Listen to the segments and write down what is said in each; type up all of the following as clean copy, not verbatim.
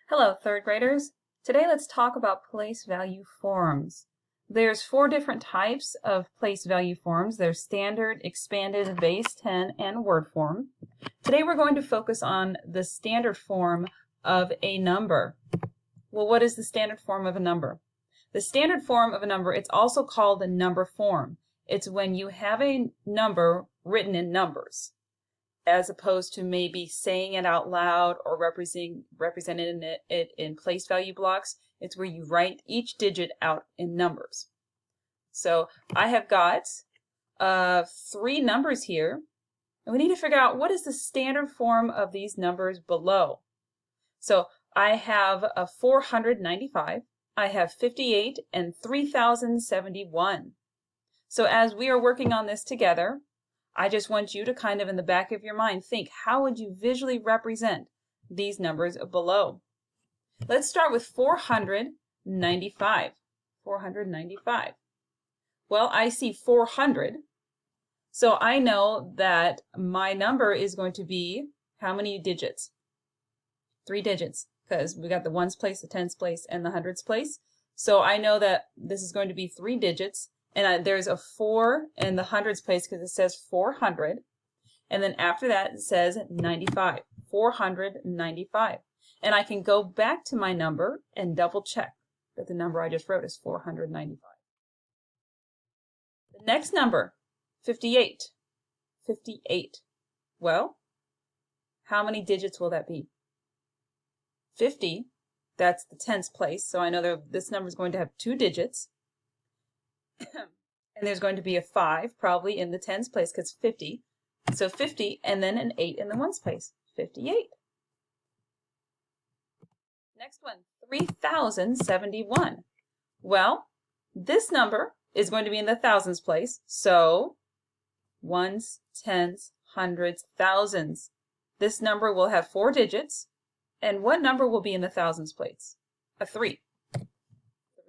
Hello, third graders. Today let's talk about place value forms. There's 4 different types of place value forms. There's standard, expanded, base 10, and word form. Today we're going to focus on the standard form of a number. Well, what is the standard form of a number? The standard form of a number, it's also called the number form. It's when you have a number written in numbers, as opposed to maybe saying it out loud or representing it in place value blocks. It's where you write each digit out in numbers. So I have got 3 numbers here, and we need to figure out what is the standard form of these numbers below. So I have a 495, I have 58, and 3071. So as we are working on this together, I just want you to kind of in the back of your mind think, how would you visually represent these numbers below? Let's start with 495. 495. Well, I see 400. So I know that my number is going to be how many digits? 3 digits, because we got the ones place, the tens place, and the hundreds place. So I know that this is going to be 3 digits. And there's a 4 in the hundreds place because it says 400. And then after that it says 95. 495. And I can go back to my number and double check that the number I just wrote is 495. The next number, 58. 58. Well, how many digits will that be? 50, that's the tens place. So I know that this number is going to have 2 digits. And there's going to be a 5 probably in the tens place because 50. So 50 and then an 8 in the ones place. 58. Next one, 3071. Well, this number is going to be in the thousands place. So ones, tens, hundreds, thousands. This number will have 4 digits. And what number will be in the thousands place? A 3.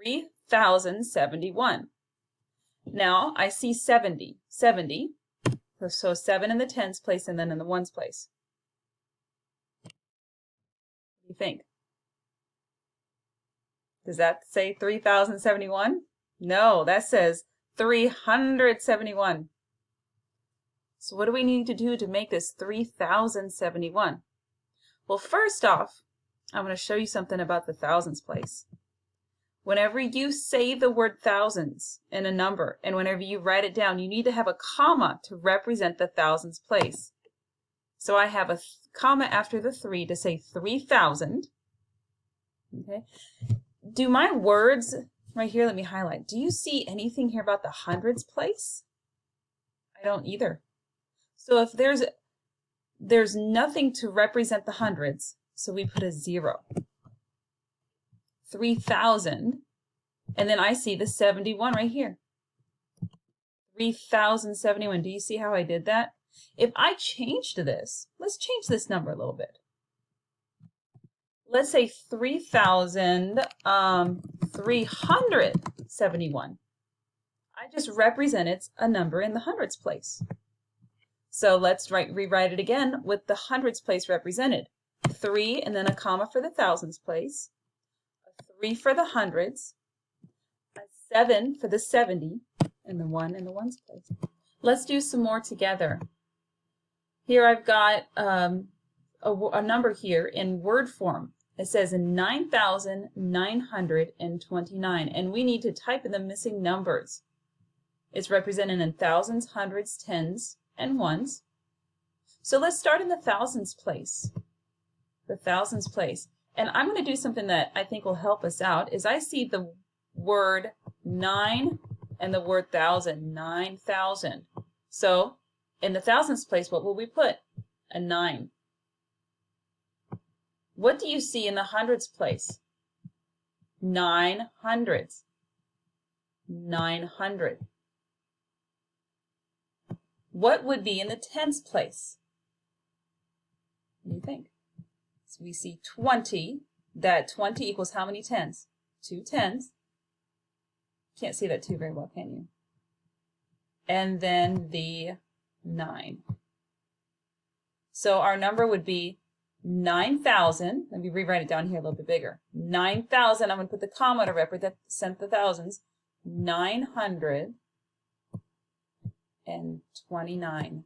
3071. Now I see 70. 70. So 7 in the tens place and then in the ones place. What do you think? Does that say 3071? No, that says 371. So what do we need to do to make this 3071? Well, first off, I'm going to show you something about the thousands place. Whenever you say the word thousands in a number, and whenever you write it down, you need to have a comma to represent the thousands place. So I have a comma after the 3 to say 3000. Okay. Do my words right here, let me highlight. Do you see anything here about the hundreds place? I don't either. So if there's nothing to represent the hundreds, so we put a 0. 3000, and then I see the 71 right here. 3071. Do you see how I did that? If I changed this, let's change this number a little bit. Let's say 3,371. I just represented a number in the hundreds place. So let's rewrite it again with the hundreds place represented. 3 and then a comma for the thousands place. 3 for the hundreds, a 7 for the 70, and the 1 in the ones place. Let's do some more together. Here I've got a number here in word form. It says 9,929, and we need to type in the missing numbers. It's represented in thousands, hundreds, tens, and ones. So let's start in the thousands place. The thousands place. And I'm going to do something that I think will help us out, is I see the word 9 and the word thousand, 9,000. So in the thousands place, what will we put? A 9. What do you see in the hundreds place? 900. 900. What would be in the tens place? What do you think? So we see 20. That 20 equals how many tens? 2 tens. Can't see that 2 very well, can you? And then the 9. So our number would be 9,000. Let me rewrite it down here a little bit bigger. 9,000. I'm going to put the comma to represent the thousands. 929.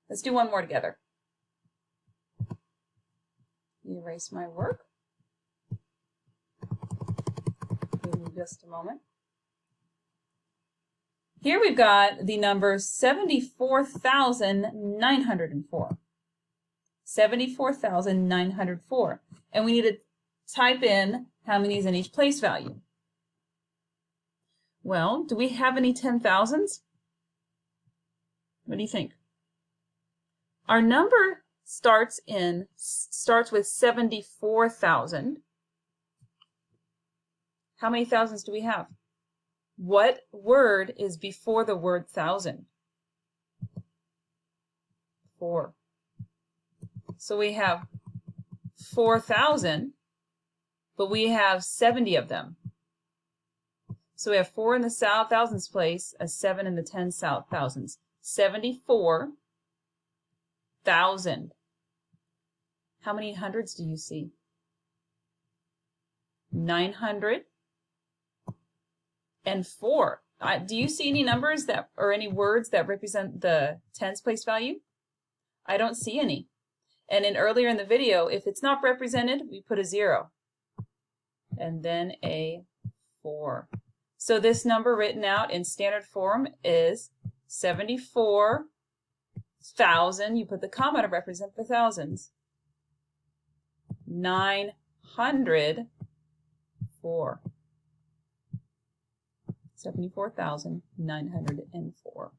Let's do one more together. Erase my work. Give me just a moment. Here we've got the number 74,904. 74,904. And we need to type in how many is in each place value. Well, do we have any 10,000s? What do you think? Our number starts with 74,000. How many thousands do we have? What word is before the word thousand? 4. So we have 4,000, but we have 70 of them. So we have 4 in the thousands place, a 7 in the 10 thousands. 74,000. How many hundreds do you see? 904. Do you see any numbers or any words that represent the tens place value? I don't see any. And earlier in the video, if it's not represented, we put a 0. And then a 4. So this number written out in standard form is 74,000. You put the comma to represent the thousands. 904. 74,904.